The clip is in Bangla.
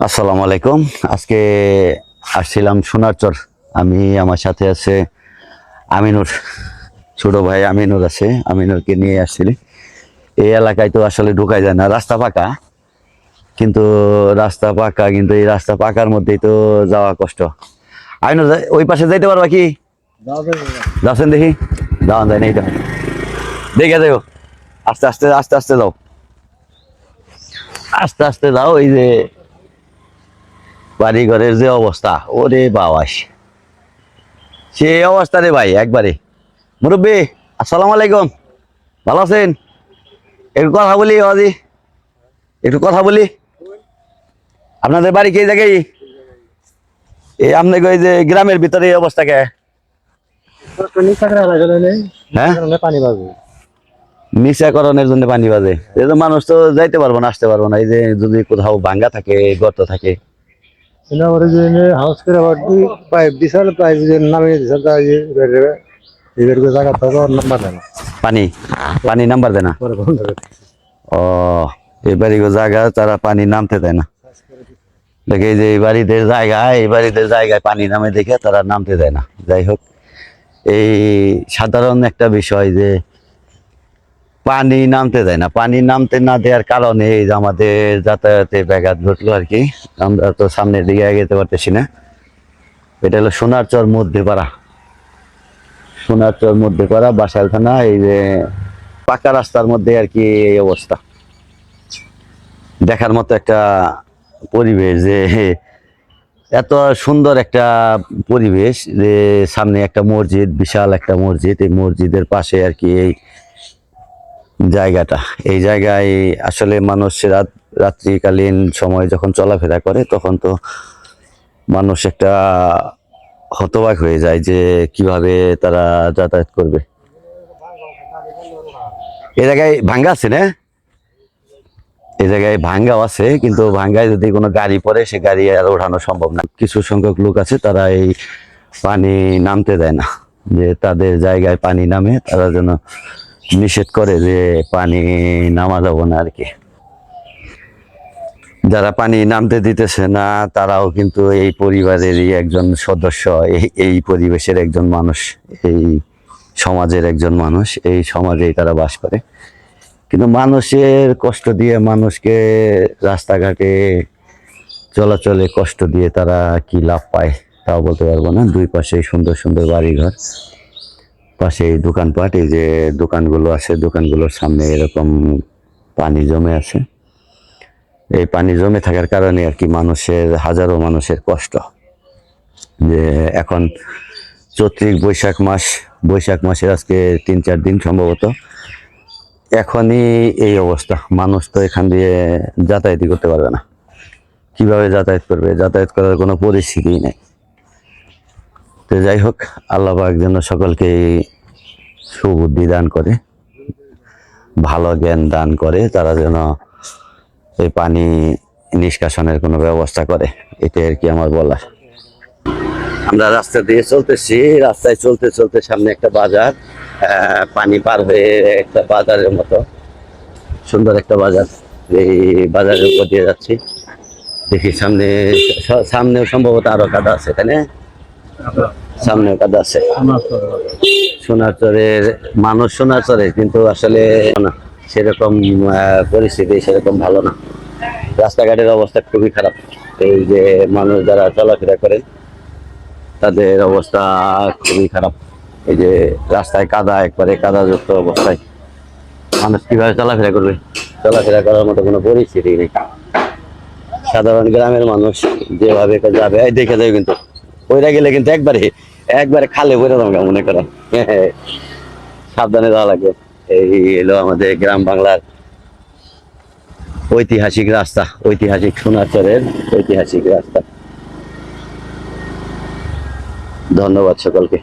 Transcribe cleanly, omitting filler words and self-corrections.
আসসালামু আলাইকুম। আজকে আসছিলাম সোনারচর। আমি আমার সাথে আছে আমিনুর, ছোট ভাই আমিনুর আছে। আমিনুরকে নিয়ে আসছিলি। এই এলাকায় তো আসলে ঢুকাই যায় না, রাস্তা পাকা। কিন্তু কিন্তু এই রাস্তা পাকার মধ্যেই তো যাওয়া কষ্ট। আমিনুর, ওই পাশে যাইতে পারবা কি? যাচ্ছেন দেখি, যাওয়া যায় না, এইটা দেখে যাও। আস্তে আস্তে আস্তে আস্তে যাও, আস্তে আস্তে যাও। এই যে বাড়ি ঘরের যে অবস্থা, ওরে বাবাস, সেই অবস্থা রে ভাই একবারে। মুরব্বী, আসসালামু আলাইকুম, ভালো আছেন? একটু কথা বলি বাবাজি, একটু কথা বলি। আপনাদের বাড়ি কে জায়গায়? এই আপনাকে ওই যে গ্রামের ভিতরে এই অবস্থা কে? হ্যাঁ, নিচাকরণের জন্য পানি বাজে। এই যে মানুষ তো যাইতে পারবো না, আসতে পারবো না। এই যে যদি কোথাও ভাঙ্গা থাকে, গর্ত থাকে, হাউস করে পাইপ দিছাল পাইপ নামিয়ে দিছাল এদের জায়গা তো নাম্বার দেয় না পানি পানি নাম্বার দেয় না। পরে বন্ধ করে দিছে। ও, এই বাড়ি জায়গা তারা পানি নামতে দেয় না। দেখে এই যে এই বাড়িদের জায়গায় পানি নামে দেখে তারা নামতে দেয় না। যাই হোক, এই সাধারণ একটা বিষয় যে পানি নামতে দেয় না। পানি নামতে না দেওয়ার কারণে এই যে আমাদের যাতায়াতে ব্যাঘাত ঘটলো আর কি। আমরা তো সামনের দিকে এগোতে পারতেছি না। এটা হলো সোনারচর মধ্যপাড়া, সোনারচর মধ্যপাড়া বাসাইল থানা। এই যে পাকা রাস্তার মধ্যে আর কি এই অবস্থা। দেখার মতো একটা পরিবেশ, যে এত সুন্দর একটা পরিবেশ, যে সামনে একটা মসজিদ, বিশাল একটা মসজিদ। এই মসজিদের পাশে আর কি এই জায়গাটা। এই জায়গায় আসলে মানুষ রাত্রিকালীন সময় যখন চলাফেরা করে, তখন তো মানুষ একটা হতবাক হয়ে যায় যে কিভাবে তারা যাতায়াত করবে। এই জায়গায় ভাঙ্গা আছে না? এই জায়গায় ভাঙ্গাও আছে, কিন্তু ভাঙ্গায় যদি কোনো গাড়ি পড়ে, সে গাড়ি আর ওঠানো সম্ভব না। কিছু সংখ্যক লোক আছে, তারা এই পানি নামতে দেয় না। যে তাদের জায়গায় পানি নামে, তারা যেন নিষেধ করে যে পানি নামা যাবো না আর কি। যারা পানি নামতে দিতেছে না, তারাও কিন্তু এই পরিবারেরই একজন সদস্য, এই পরিবেশের একজন মানুষ, এই সমাজের একজন মানুষ। এই সমাজেই তারা বাস করে। কিন্তু মানুষের কষ্ট দিয়ে, মানুষকে রাস্তাঘাটে চলাচলে কষ্ট দিয়ে তারা কি লাভ পায় তাও বলতে পারবো না। দুই পাশে সুন্দর সুন্দর বাড়িঘর, পাশে দোকানপাট। এই যে দোকানগুলো আছে, দোকানগুলোর সামনে এরকম পানি জমে আছে। এই পানি জমে থাকার কারণে আর কি মানুষের, হাজারো মানুষের কষ্ট। যে এখন চৈত্রিক বৈশাখ মাসের আজকে 3-4 দিন সম্ভবত, এখনই এই অবস্থা। মানুষ তো এখান দিয়ে যাতায়াতই করতে পারবে না। কিভাবে যাতায়াত করবে? যাতায়াত করার কোনো পরিস্থিতি নেই। তো যাই হোক, আল্লাহ পাক যেন সকলকে সুবুদ্ধি দান করে, ভালো জ্ঞান দান করে, তারা যেন এই পানি নিষ্কাশনের কোনো ব্যবস্থা করে। এটাই আর কি আমার বলার। আমরা রাস্তা দিয়ে চলতেছি, রাস্তায় চলতে চলতে সামনে একটা বাজার, পানি পার হয়ে একটা বাজারের মতো সুন্দর একটা বাজার। এই বাজারের উপর দিয়ে যাচ্ছি, দেখি সামনেও সম্ভবত আরো কাদা আছে, তাই না? সামনেও কাদা আছে। সোনারচরের মানুষ সোনারচরের, কিন্তু আসলে না, সেরকম পরিস্থিতি সেরকম ভালো না। রাস্তাঘাটের অবস্থা খুবই খারাপ। এই যে মানুষ যারা চলাফেরা করেন, তাদের অবস্থা খুবই খারাপ। এই যে রাস্তায় কাদা, একবারে কাদাযুক্ত অবস্থায় মানুষ কিভাবে চলাফেরা করবে? চলাফেরা করার মতো কোনো পরিস্থিতি নেই। সাধারণ গ্রামের মানুষ যেভাবে যাবে, এই দেখে যাবে, কিন্তু ওইটা গেলে কিন্তু একবারে একবারে খালে বইরে যাবে মনে করো। সাবধানে যাওয়া লাগবে। এই এলো আমাদের গ্রাম বাংলার ঐতিহাসিক রাস্তা, ঐতিহাসিক সোনারচরের ঐতিহাসিক রাস্তা। ধন্যবাদ সকলকে।